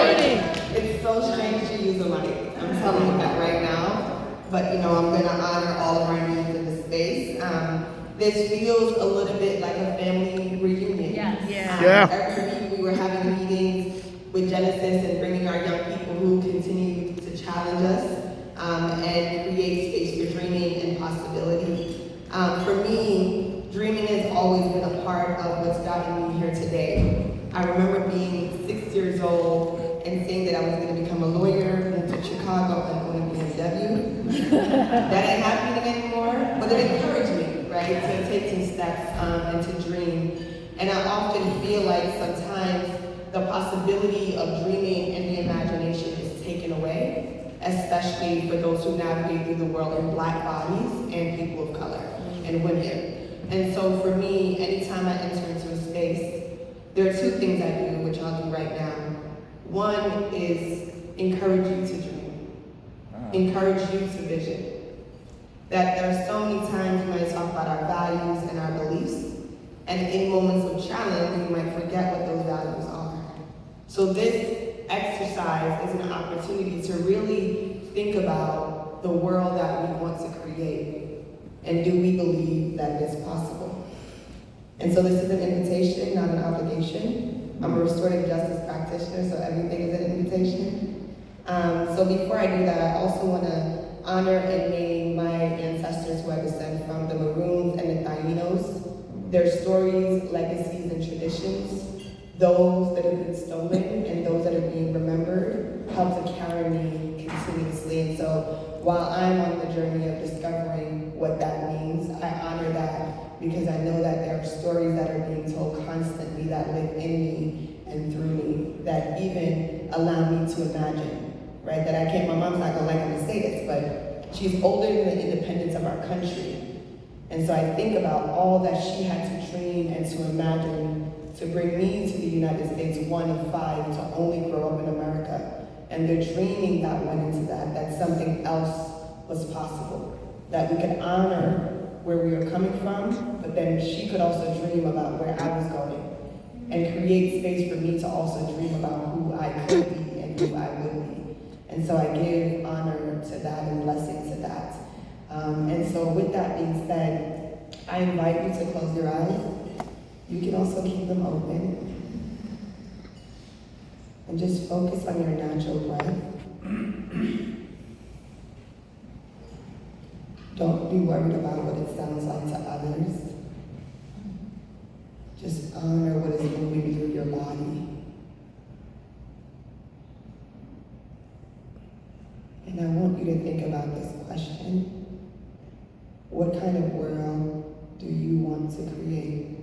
It's so strange to use a mic. I'm telling you that right now. But you know, I'm gonna honor all of our needs in the space. This feels a little bit like a family reunion. Yeah. Every week we were having meetings with Genesis and bringing our young people who continue to challenge us and create space for dreaming and possibility. For me, dreaming has always been a part of what's gotten me here today. I remember being 6 years old and saying that I was going to become a lawyer, move to Chicago, and own a BMW. That ain't happening anymore, but it encouraged me, right, to take some steps and to dream. And I often feel like sometimes the possibility of dreaming and the imagination is taken away, especially for those who navigate through the world in Black bodies and people of color and women. And so for me, anytime I enter into a space, there are two things I do, which I'll do right now. One is encourage you to dream, encourage you to vision. That there are so many times when I talk about our values and our beliefs, and in moments of challenge, we might forget what those values are. So this exercise is an opportunity to really think about the world that we want to create, and do we believe that it is possible? And so this is an invitation, not an obligation. I'm a restorative justice practitioner, so everything is an invitation. So before I do that, I also want to honor and name my ancestors who I descend from, the Maroons and the Tainos, their stories, legacies, and traditions, those that have been stolen and those that are being remembered, help to carry me continuously. And so while I'm on the journey of discovering what that means, I honor that because I know that there are stories that are being told constantly that live in me and through me, that even allow me to imagine, right? That I can't, my mom's not gonna like me to say this, but she's older than the independence of our country. And so I think about all that she had to dream and to imagine to bring me to the United States, one of 5, to only grow up in America. And the dreaming that went into that something else was possible, that we could honor where we were coming from, but then she could also dream about where I was going and create space for me to also dream about who I could be and who I would be. And so I give honor to that and blessing to that. And so with that being said, I invite you to close your eyes. You can also keep them open. And just focus on your natural breath. Don't be worried about what it sounds like to others. Just honor what is moving through your body. And I want you to think about this question. What kind of world do you want to create?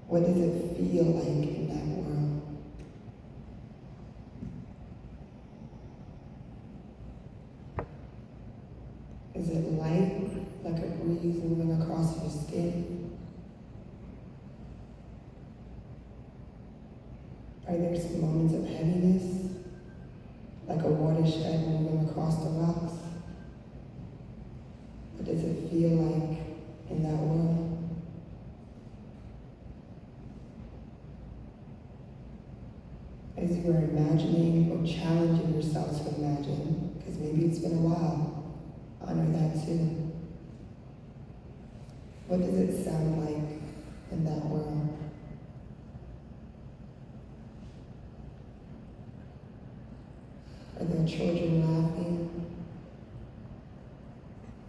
What does it feel like in that world? Is it light, like a breeze moving across your skin? Are there some moments of heaviness, like a watershed moving across the rocks? What does it feel like in that world? As you are imagining or challenging yourself to imagine, because maybe it's been a while, honor that too. What does it sound like in that world? Are there children laughing?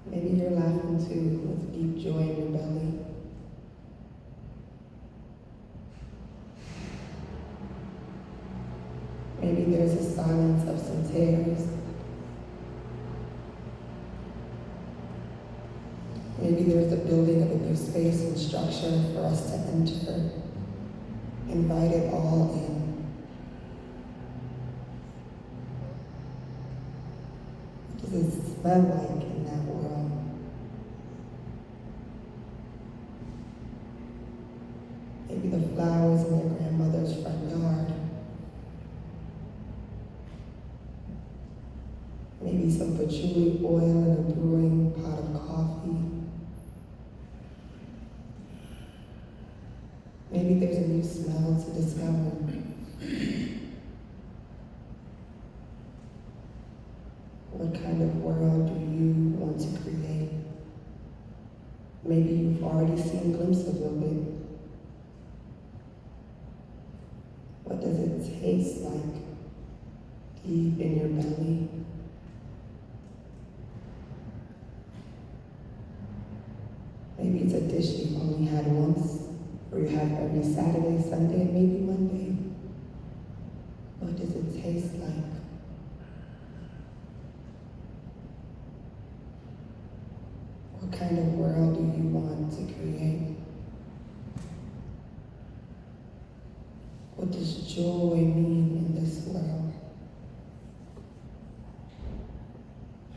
Maybe you're laughing too, with deep joy in your belly. Maybe there's a silence of some tears. Maybe there's the building of a new space and structure for us to enter. Invite it all in. What does it smell like in that world? Maybe the flowers in your grandmother's front yard. Maybe some patchouli oil in a brewing pot of coffee. Maybe there's a new smell to discover. What kind of world do you want to create? Maybe you've already seen glimpses of it. What does it taste like deep in your belly? Maybe it's a dish you've only had once, or you have every Saturday, Sunday, and maybe Monday. What does it taste like? What kind of world do you want to create? What does joy mean in this world?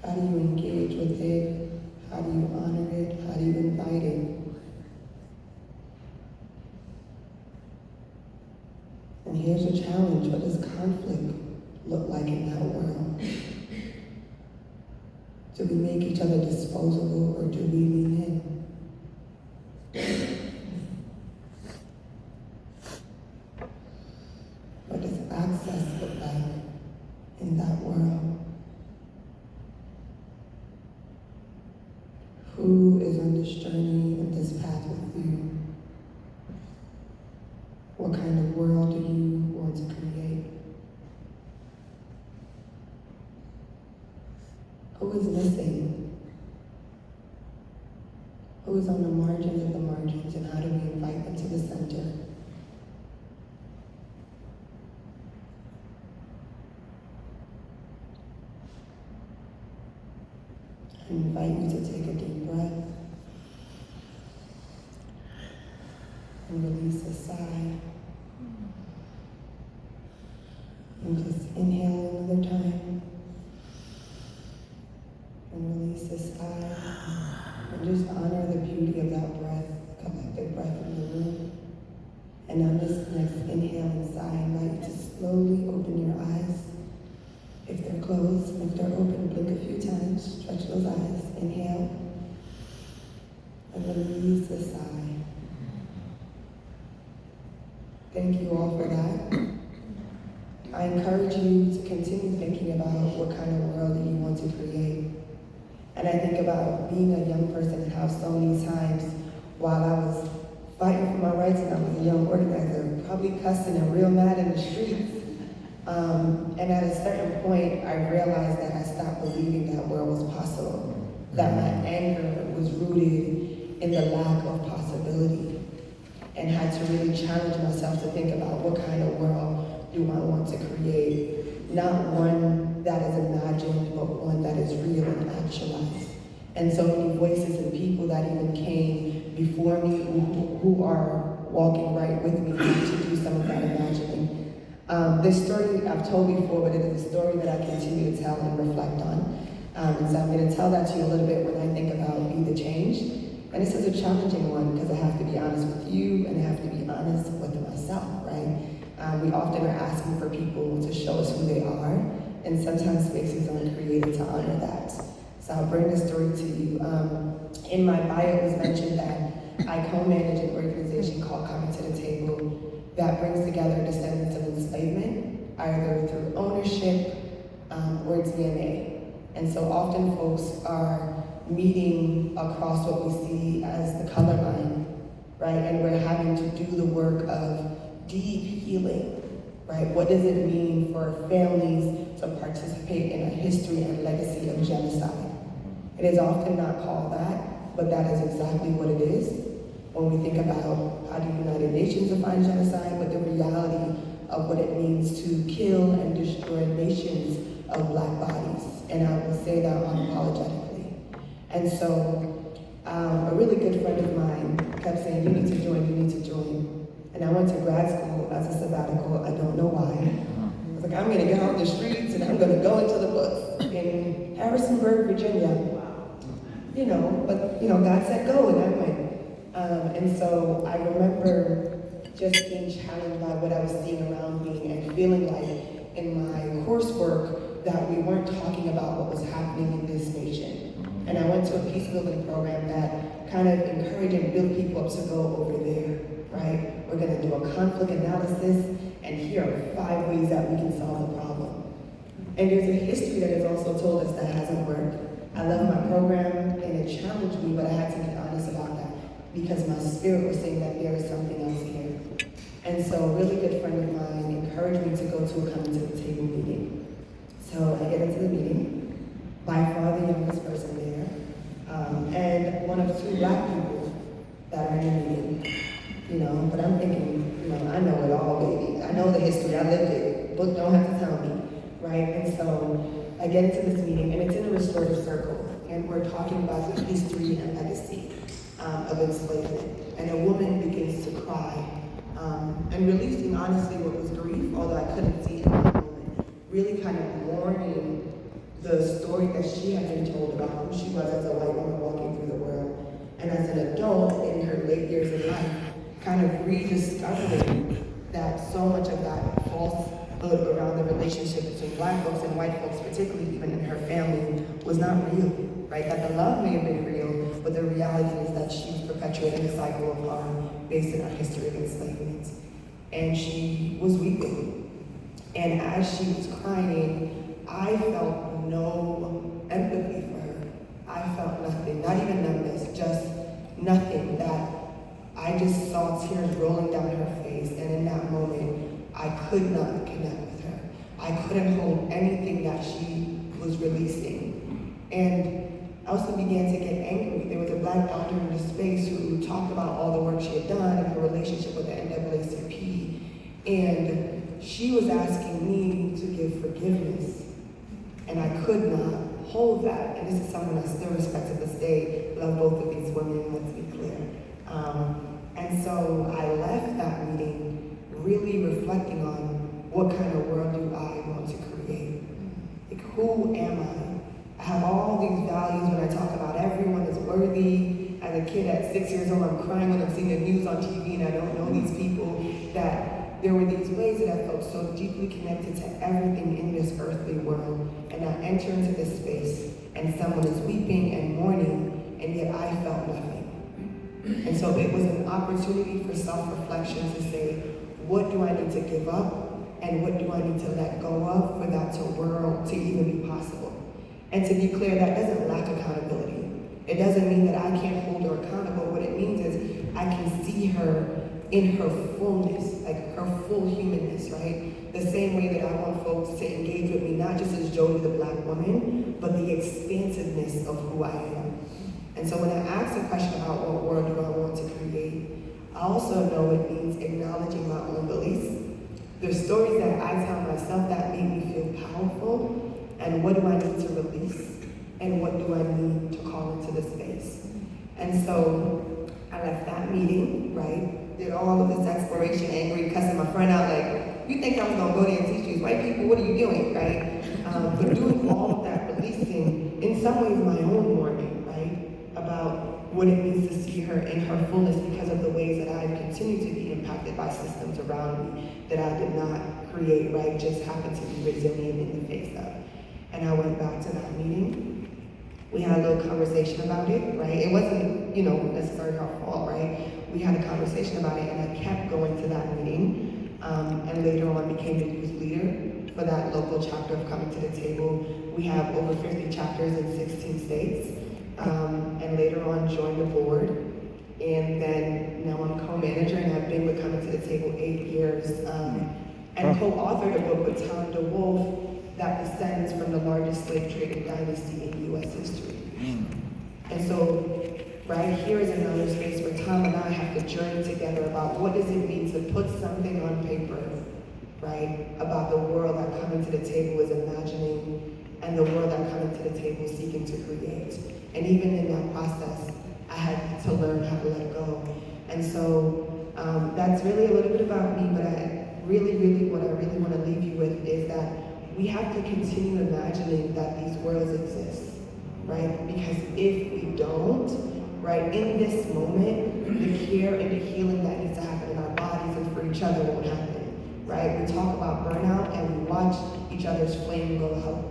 How do you engage with it? How do you honor it? How do you invite it? And here's a challenge. What does conflict look like in that world? Do we make each other disposable, or do we lean in? What does access look like in that world? Who is on this journey and this path with you? What kind of world do you want to create? Who is missing? Who is on the margins of the margins, and how do we invite them to the center? I invite you to take a deep breath and release a sigh. And just inhale another time and release a sigh. And just honor the beauty of that breath, the collective breath in the room. And on this next inhale and sigh, I invite you to slowly open your eyes. If they're closed, and if they're open, blink a few times, stretch those eyes, inhale, and release a sigh. Thank you all for that. I encourage you to continue thinking about what kind of world that you want to create. And I think about being a young person and how so many times while I was fighting for my rights and I was a young organizer, probably cussing and real mad in the streets. And at a certain point, I realized that I stopped believing that world was possible, that my anger was rooted in the lack of possibility, and had to really challenge myself to think about what kind of world do I want to create. Not one that is imagined, but one that is real and actualized. And so many voices and people that even came before me who are walking right with me to do some of that imagining. This story I've told before, but it is a story that I continue to tell and reflect on. And so I'm going to tell that to you a little bit when I think about Be the Change. And this is a challenging one because I have to be honest with you and I have to be honest with myself, right? We often are asking for people to show us who they are, and sometimes spaces aren't created to honor that. So I'll bring this story to you. In my bio, it was mentioned that I co-manage an organization called Coming to the Table that brings together descendants of enslavement, either through ownership or DNA. And so often folks are meeting across what we see as the color line, right? And we're having to do the work of deep healing, right? What does it mean for families to participate in a history and legacy of genocide? It is often not called that, but that is exactly what it is. When we think about how the United Nations define genocide, but the reality of what it means to kill and destroy nations of Black bodies. And I will say that unapologetically. And so a really good friend of mine kept saying, you need to join, you need to join. And I went to grad school as a sabbatical, I don't know why. I was like, I'm gonna get off the streets and I'm gonna go into the books in Harrisonburg, Virginia. You know, but God said go and I went. And so I remember just being challenged by what I was seeing around me and feeling like in my coursework that we weren't talking about what was happening in this nation. And I went to a peace building program that kind of encouraged and built people up to go over there, right? We're going to do a conflict analysis, and here are 5 ways that we can solve the problem. And there's a history that has also told us that hasn't worked. I love my program, and it challenged me, but I had to be honest about that, because my spirit was saying that there is something else here. And so a really good friend of mine encouraged me to go to a coming to the table meeting. So I get into the meeting, by far the youngest person there, and one of 2 black people that are in the meeting. But I'm thinking, I know it all, baby. I know the history, I lived it. Book don't have to tell me, right? And so I get into this meeting, and it's in a restorative circle, and we're talking about the history and legacy of enslavement. And a woman begins to cry, and releasing honestly what was grief, although I couldn't see it in that moment, really kind of mourning the story that she had been told about who she was as a white woman walking through the world. And as an adult in her late years of life, kind of rediscovering that so much of that falsehood around the relationship between black folks and white folks, particularly even in her family, was not real, right? That the love may have been real, but the reality is that she was perpetuating a cycle of harm based on our history of enslavement. And she was weeping. And as she was crying, I felt no empathy for her. I felt nothing, not even numbness, just nothing. That I just saw tears rolling down her face, and in that moment, I could not connect with her. I couldn't hold anything that she was releasing. And I also began to get angry. There was a black doctor in the space who talked about all the work she had done and her relationship with the NAACP. And she was asking me to give forgiveness. And I could not hold that. And this is someone I still respect to this day. Love both of these women, let's be clear. And so I left that meeting really reflecting on what kind of world do I want to create? Like, who am I? I have all these values when I talk about everyone is worthy. As a kid at 6 years old, I'm crying when I'm seeing the news on TV and I don't know these people. That there were these ways that I felt so deeply connected to everything in this earthly world. And I enter into this space and someone is weeping and mourning, and yet I felt nothing. And so it was an opportunity for self-reflection to say, what do I need to give up? And what do I need to let go of for that to even be possible? And to be clear, that doesn't lack accountability. It doesn't mean that I can't hold her accountable. What it means is I can see her in her fullness, like her full humanness, right? The same way that I want folks to engage with me, not just as Jodie the black woman, but the expansiveness of who I am. And so when I ask the question about what world do I want to create, I also know it means acknowledging my own beliefs. There's stories that I tell myself that make me feel powerful, and what do I need to release, and what do I need to call into the space. And so I left that meeting, right? Did all of this exploration, angry, cussing my friend out, like, you think I was gonna go there and teach these white people, what are you doing, right? But doing all of that, releasing, in some ways, my own mourning, right? About what it means to see her in her fullness because of the ways that I've continued to be impacted by systems around me that I did not create, right? Just happened to be resilient in the face of. And I went back to that meeting. We had a little conversation about it, right? It wasn't, necessarily her fault, right? We had a conversation about it, and I kept going to that meeting. And later on became the youth leader for that local chapter of Coming to the Table. We have over 50 chapters in 16 states. And later on joined the board. And then now I'm co-manager, and I've been with Coming to the Table 8 years. And co-authored a book with Tom DeWolf that descends from the largest slave trading dynasty in U.S. history. And so, right here is another space where Tom and I have to journey together about what does it mean to put something on paper, right, about the world that Coming to the Table is imagining and the world that Coming to the Table is seeking to create. And even in that process, I had to learn how to let go. And so that's really a little bit about me, but what I really want to leave you with is that we have to continue imagining that these worlds exist, right? Because if we don't, right, in this moment, the care and the healing that needs to happen in our bodies and for each other won't happen, right? We talk about burnout and we watch each other's flame go out.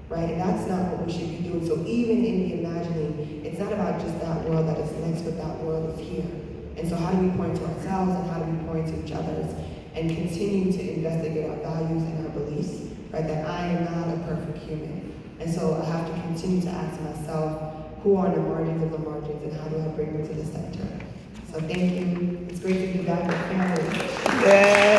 Right? And that's not what we should be doing. So even in the imagining, it's not about just that world that is next, but that world is here. And so how do we point to ourselves and how do we point to each other and continue to investigate our values and our beliefs, right? That I am not a perfect human. And so I have to continue to ask myself, who are the margins of the margins and how do I bring them to the center? So thank you. It's great to be back with family. Yeah.